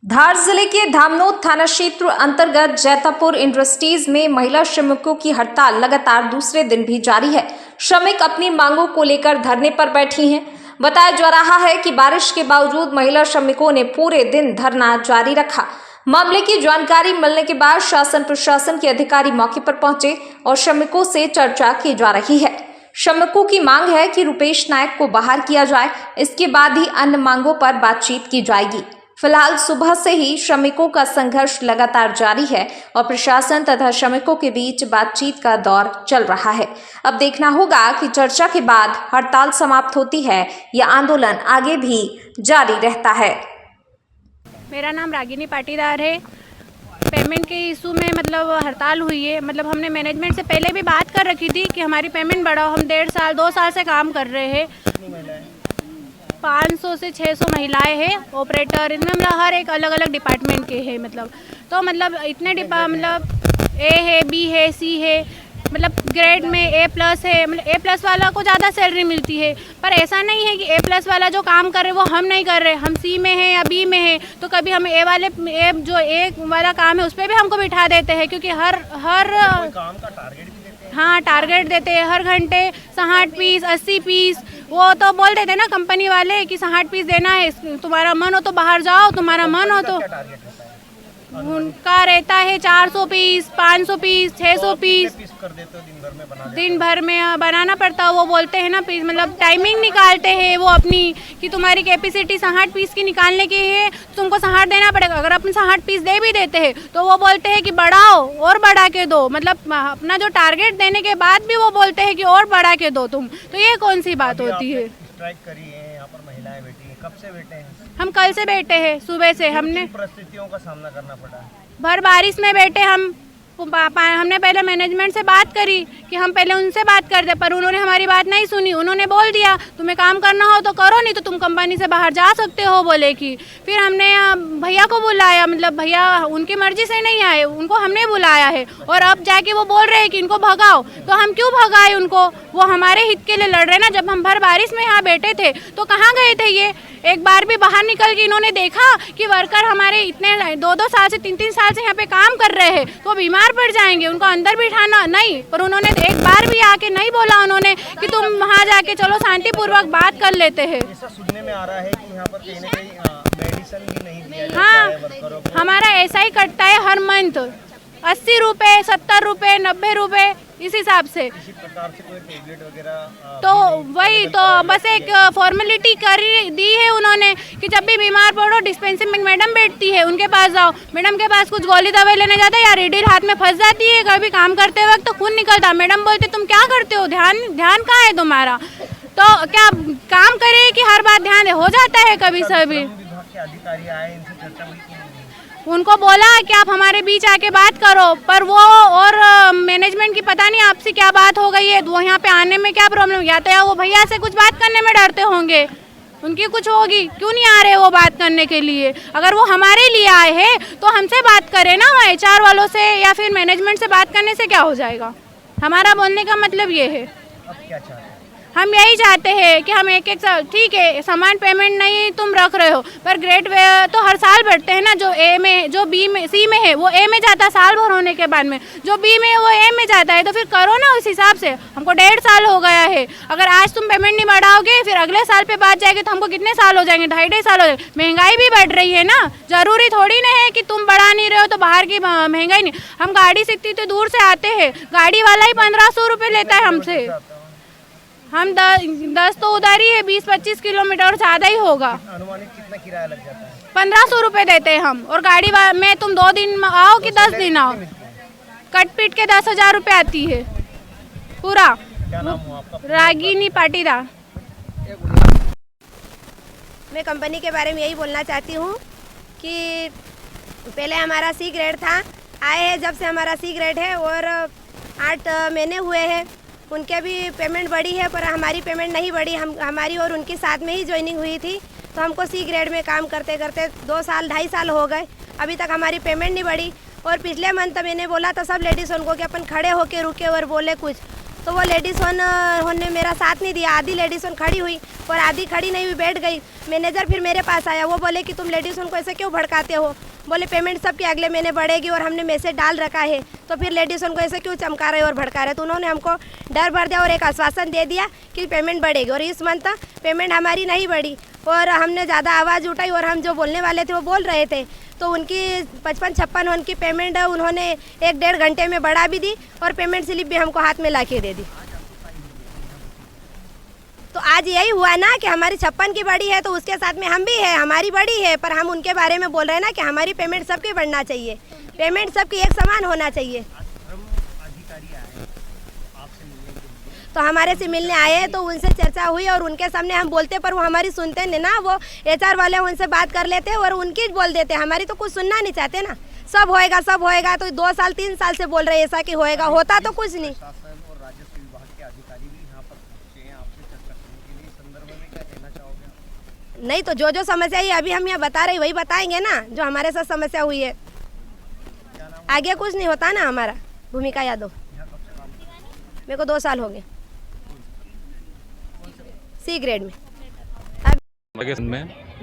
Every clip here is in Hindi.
धार जिले के धामनोद थाना क्षेत्र अंतर्गत जैतापुर इंडस्ट्रीज में महिला श्रमिकों की हड़ताल लगातार दूसरे दिन भी जारी है। श्रमिक अपनी मांगों को लेकर धरने पर बैठी हैं। बताया जा रहा है कि बारिश के बावजूद महिला श्रमिकों ने पूरे दिन धरना जारी रखा। मामले की जानकारी मिलने के बाद शासन प्रशासन के अधिकारी मौके पर पहुंचे और श्रमिकों से चर्चा की जा रही है। श्रमिकों की मांग है कि रुपेश नायक को बाहर किया जाए, इसके बाद ही अन्य मांगों पर बातचीत की जाएगी। फिलहाल सुबह से ही श्रमिकों का संघर्ष लगातार जारी है और प्रशासन तथा श्रमिकों के बीच बातचीत का दौर चल रहा है। अब देखना होगा कि चर्चा के बाद हड़ताल समाप्त होती है या आंदोलन आगे भी जारी रहता है। मेरा नाम रागिनी पाटीदार है। पेमेंट के इशू में हड़ताल हुई है। हमने मैनेजमेंट से पहले भी बात कर रखी थी कि हमारी पेमेंट बढ़ाओ। हम 2 साल से काम कर रहे हैं। 500 से 600 महिलाएं हैं। ऑपरेटर इनमें हर एक अलग अलग डिपार्टमेंट के हैं। इतने ए है, बी है, सी है, ग्रेड में A+ है। A+ वाला को ज़्यादा सैलरी मिलती है, पर ऐसा नहीं है कि A+ वाला जो काम कर रहे वो हम नहीं कर रहे। हम C में है या B में है तो कभी हम A वाला काम है उस पर भी हमको बिठा देते हैं, क्योंकि हर काम का टारगेट भी देते हैं। हाँ, टारगेट देते हैं। हर घंटे 60 पीस 80 पीस वो तो बोल देते हैं ना कंपनी वाले कि 60 पीस देना है। तुम्हारा मन हो तो बाहर जाओ, तुम्हारा मन हो तो। उनका रहता है 400 पीस 500 पीस 600 पीस कर देते हो दिन भर में बनाना पड़ता है। वो बोलते हैं ना पीस, टाइमिंग निकालते हैं वो अपनी कि तुम्हारी कैपेसिटी 60 पीस की निकालने की है, तुमको 60 देना पड़ेगा। अगर अपन 60 पीस दे भी देते हैं तो वो बोलते हैं कि बढ़ाओ और बढ़ा के दो। अपना जो टारगेट देने के बाद भी वो बोलते हैं कि और बढ़ा के दो तुम। तो ये कौन सी बात होती है। स्ट्राइक करी है, यहाँ पर महिलाएं बैठी हैं। कब से बैठे हैं? हम कल से बैठे हैं। सुबह से हमने परिस्थितियों का सामना करना पड़ा। भर बारिश में बैठे हमने पहले मैनेजमेंट से बात करी कि हम पहले उनसे बात करते, पर उन्होंने हमारी बात नहीं सुनी। उन्होंने बोल दिया तुम्हें काम करना हो तो करो, नहीं तो तुम कंपनी से बाहर जा सकते हो बोले कि। फिर हमने भैया को बुलाया, भैया उनकी मर्जी से नहीं आए, उनको हमने बुलाया है। और अब जाके वो बोल रहे हैं कि इनको भगाओ, तो हम क्यों भगाए उनको? वो हमारे हित के लिए लड़ रहे ना। जब हम भर बारिश में यहाँ बैठे थे तो कहाँ गए थे ये? एक बार भी बाहर निकल के इन्होंने देखा कि वर्कर हमारे इतने 2 साल से 3 साल से यहाँ पे काम कर रहे हैं तो बीमार पड़ जाएंगे, उनको अंदर बिठाना नहीं। पर उन्होंने एक बार भी आके नहीं बोला उन्होंने कि तुम वहाँ जाके चलो शांतिपूर्वक बात कर लेते हैं। ऐसा सुनने में आ रहा है कि यहाँ पर कहीं ना कहीं मेडिसिन भी नहीं दिया जाता हाँ, है वर्करों को। हमारा ऐसा ही कटता है हर मंथ 80 रुपये 70 रुपये 90 रुपये इस हिसाब से। किसी प्रकार से कोई टेबलेट वगैरह तो वही तो बस एक फॉर्मेलिटी कर दी है उन्होंने कि जब भी बीमार पड़ो डिस्पेंसरी में मैडम बैठती है, उनके पास जाओ। मैडम के पास कुछ गोली दवाई लेने जाता है या रीडिल हाथ में फंस जाती है, कभी काम करते वक्त तो खून निकलता। मैडम बोलते तुम क्या करते हो, ध्यान कहाँ है तुम्हारा? तो क्या काम करे कि हर बात ध्यान हो जाता है कभी सभी। विभाग के अधिकारी आए, इनसे चर्चा हुई कि नहीं? उनको बोला कि आप हमारे बीच आके बात करो, पर वो और मैनेजमेंट की पता नहीं आपसे क्या बात हो गई है। वो यहाँ पे आने में क्या प्रॉब्लम, या तो वो भैया से कुछ बात करने में डरते होंगे, उनकी कुछ होगी, क्यों नहीं आ रहे वो बात करने के लिए। अगर वो हमारे लिए आए हैं तो हमसे बात करें ना, HR वालों से या फिर मैनेजमेंट से बात करने से क्या हो जाएगा। हमारा बोलने का मतलब ये है। अब क्या चाहते हैं? हम यही चाहते हैं कि हम एक साल ठीक है, समान पेमेंट नहीं तुम रख रहे हो, पर ग्रेड तो हर साल बढ़ते हैं ना। जो A में, जो B में, C में है वो A में जाता है साल भर होने के बाद में, जो B में है वो A में जाता है। तो फिर करो ना उस हिसाब से। हमको 1.5 साल हो गया है। अगर आज तुम पेमेंट नहीं बढ़ाओगे फिर अगले साल पे बात जाएगी तो हमको कितने साल हो जाएंगे? 2.5 साल हो जाएंगे। महंगाई भी बढ़ रही है ना, जरूरी थोड़ी ना है कि तुम बढ़ा नहीं रहे हो तो बाहर की महंगाई नहीं। हम गाड़ी से इतनी दूर से आते हैं, गाड़ी वाला ही 1500 रुपये लेता है हमसे। हम 10 तो उधर ही है, 20-25 किलोमीटर ज़्यादा ही होगा। अनुमानित कितना किराया लग जाता है? 1500 रुपये देते हैं हम। और गाड़ी में तुम 2 दिन आओ कि 10 दिन आओ, कट पीट के 10,000 रुपये आती है पूरा। क्या नाम हुआ आपका? रागिनी पाटीदार। मैं कंपनी के बारे में यही बोलना चाहती हूँ कि पहले हमारा C ग्रेड था, आए हैं जब से हमारा C ग्रेड है और 8 महीने हुए हैं। उनके भी पेमेंट बढ़ी है पर हमारी पेमेंट नहीं बढ़ी। हमारी और उनकी साथ में ही ज्वाइनिंग हुई थी, तो हमको C ग्रेड में काम करते करते 2 साल 2.5 साल हो गए, अभी तक हमारी पेमेंट नहीं बढ़ी। और पिछले मंथ मैंने बोला था सब लेडीज़ उनको कि अपन खड़े होके रुके और बोले कुछ, तो वो लेडीज़ ने मेरा साथ नहीं दिया। आधी लेडीज़ खड़ी हुई और आधी खड़ी नहीं हुई, बैठ गई। मैनेजर फिर मेरे पास आया, वो बोले कि तुम लेडीज़ को ऐसे क्यों भड़काते हो? बोले पेमेंट सबके अगले महीने बढ़ेगी और हमने मैसेज डाल रखा है, तो फिर लेडीज़ को ऐसे क्यों चमका रहे और भड़का रहे? तो उन्होंने हमको डर भर दिया और एक आश्वासन दे दिया कि पेमेंट बढ़ेगी, और इस मंथ पेमेंट हमारी नहीं बढ़ी और हमने ज़्यादा आवाज़ उठाई और हम जो बोलने वाले थे वो बोल रहे थे। तो उनकी 55-56 उनकी पेमेंट उन्होंने 1-1.5 घंटे में बढ़ा भी दी और पेमेंट स्लिप भी हमको हाथ में ला के दे दी। तो आज यही हुआ ना कि हमारी 56 की बड़ी है, तो उसके साथ में हम भी है, हमारी बड़ी है, पर हम उनके बारे में बोल रहे हैं ना कि हमारी पेमेंट सबकी बढ़ना चाहिए, पेमेंट सबकी एक समान होना चाहिए। तो हमारे से मिलने आए तो उनसे चर्चा हुई और उनके सामने हम बोलते, पर वो हमारी सुनते नहीं ना। वो HR वाले उनसे बात कर लेते और उनकी बोल देते, हमारी तो कुछ सुनना नहीं चाहते ना। सब होएगा तो 2 साल 3 साल से बोल रहे हैं ऐसा कि होएगा, होता तो कुछ नहीं। प्रशासन और राजस्व विभाग के अधिकारी भी यहाँ पर पहुंचे हैं आपसे चर्चा करने के लिए। इस संदर्भ में क्या कहना चाहोगे? नहीं तो जो समस्या है अभी हम यहाँ बता रहे वही बताएंगे ना, जो हमारे साथ समस्या हुई है। आगे कुछ नहीं होता ना हमारा। भूमिका यादव, मेरे को 2 साल हो गए C ग्रेड में।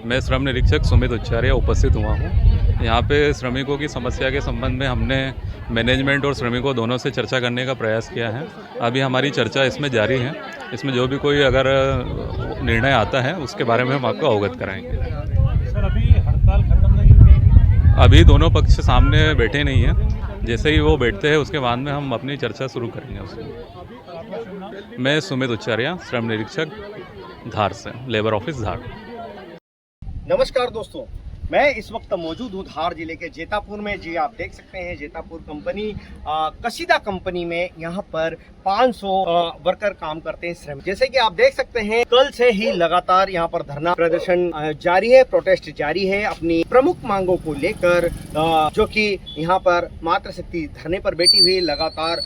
मैं श्रम निरीक्षक सुमित उच्चार्य उपस्थित हुआ हूँ। यहाँ पे श्रमिकों की समस्या के संबंध में हमने मैनेजमेंट और श्रमिकों दोनों से चर्चा करने का प्रयास किया है। अभी हमारी चर्चा इसमें जारी है। इसमें जो भी कोई अगर निर्णय आता है उसके बारे में हम आपको अवगत कराएंगे। सर, अभी हड़ताल खत्म नहीं हुई? अभी दोनों पक्ष सामने बैठे नहीं हैं। जैसे ही वो बैठते हैं उसके बाद में हम अपनी चर्चा शुरू करेंगे उसमें। मैं सुमित उच्चार्य, श्रम निरीक्षक, धार से, लेबर ऑफिस धार। नमस्कार दोस्तों, मैं इस वक्त मौजूद हूँ धार जिले के जेतापुर में। जी आप देख सकते हैं जेतापुर कंपनी, कसीदा कंपनी में यहाँ पर 500 वर्कर काम करते हैं श्रमिक। जैसे कि आप देख सकते हैं कल से ही लगातार यहाँ पर धरना प्रदर्शन जारी है, प्रोटेस्ट जारी है अपनी प्रमुख मांगों को लेकर, जो कि यहाँ पर मातृशक्ति धरने पर बैठी हुई लगातार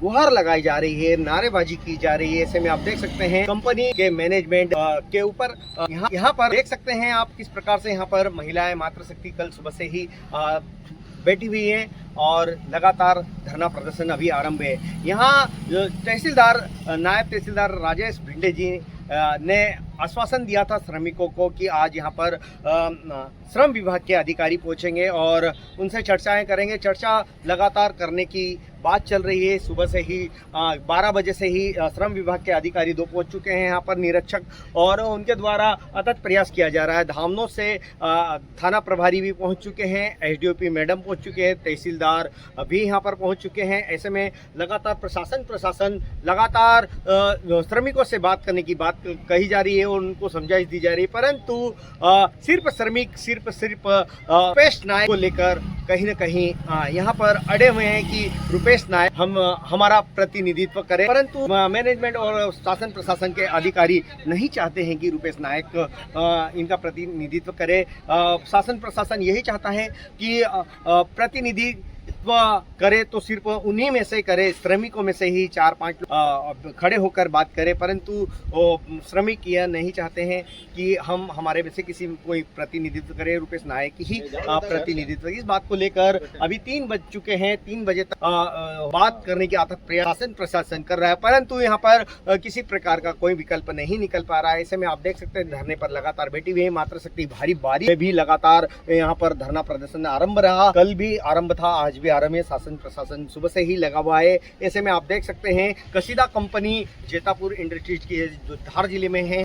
गुहार लगाई जा रही है, नारेबाजी की जा रही है। ऐसे में आप देख सकते हैं कंपनी के मैनेजमेंट के ऊपर यहाँ पर देख सकते हैं आप किस प्रकार से यहाँ पर महिलाएं मातृशक्ति कल सुबह से ही बैठी हुई है और लगातार धरना प्रदर्शन अभी आरंभ है। यहाँ तहसीलदार, नायब तहसीलदार राजेश भिंडे जी ने आश्वासन दिया था श्रमिकों को कि आज यहाँ पर श्रम विभाग के अधिकारी पहुँचेंगे और उनसे चर्चाएं करेंगे। चर्चा लगातार करने की बात चल रही है। सुबह से ही 12 बजे से ही श्रम विभाग के अधिकारी 2 पहुंच चुके हैं यहाँ पर, निरीक्षक, और उनके द्वारा अथक प्रयास किया जा रहा है। धामनों से थाना प्रभारी भी पहुंच चुके हैं, SDOP मैडम पहुंच चुके हैं, तहसीलदार भी यहाँ पर पहुंच चुके हैं। ऐसे में लगातार प्रशासन लगातार श्रमिकों से बात करने की बात कही जा रही है और उनको समझाइश दी जा रही है, परंतु सिर्फ श्रमिक सिर्फ रुपेश नायक को लेकर कहीं न कहीं यहाँ पर अड़े हुए हैं कि रुपेश नायक हमारा प्रतिनिधित्व करे, परंतु मैनेजमेंट और शासन प्रशासन के अधिकारी नहीं चाहते हैं कि रुपेश नायक इनका प्रतिनिधित्व करे। शासन प्रशासन यही चाहता है कि प्रतिनिधित्व करे तो सिर्फ उन्हीं में से करे, श्रमिकों में से ही 4-5 खड़े होकर बात करें, परंतु श्रमिक यह नहीं चाहते हैं कि हम हमारे में से किसी कोई प्रतिनिधित्व करे, रुपेश नायक ही प्रतिनिधित्व। इस बात को लेकर अभी 3 बज चुके हैं, 3 बजे तक बात करने की अथक प्रयास प्रशासन कर रहा है, परंतु यहाँ पर किसी प्रकार का कोई विकल्प नहीं निकल पा रहा है। ऐसे में आप देख सकते हैं धरने पर लगातार बैठी हुई है। मातृशक्ति भारी बारिश में भी लगातार यहाँ पर धरना प्रदर्शन आरंभ रहा, कल भी आरंभ था, आज भी आरंभ है। शासन प्रशासन सुबह से ही लगा हुआ है। ऐसे में आप देख सकते हैं कसीदा कंपनी जेतापुर इंडस्ट्रीज की जो धार जिले में है।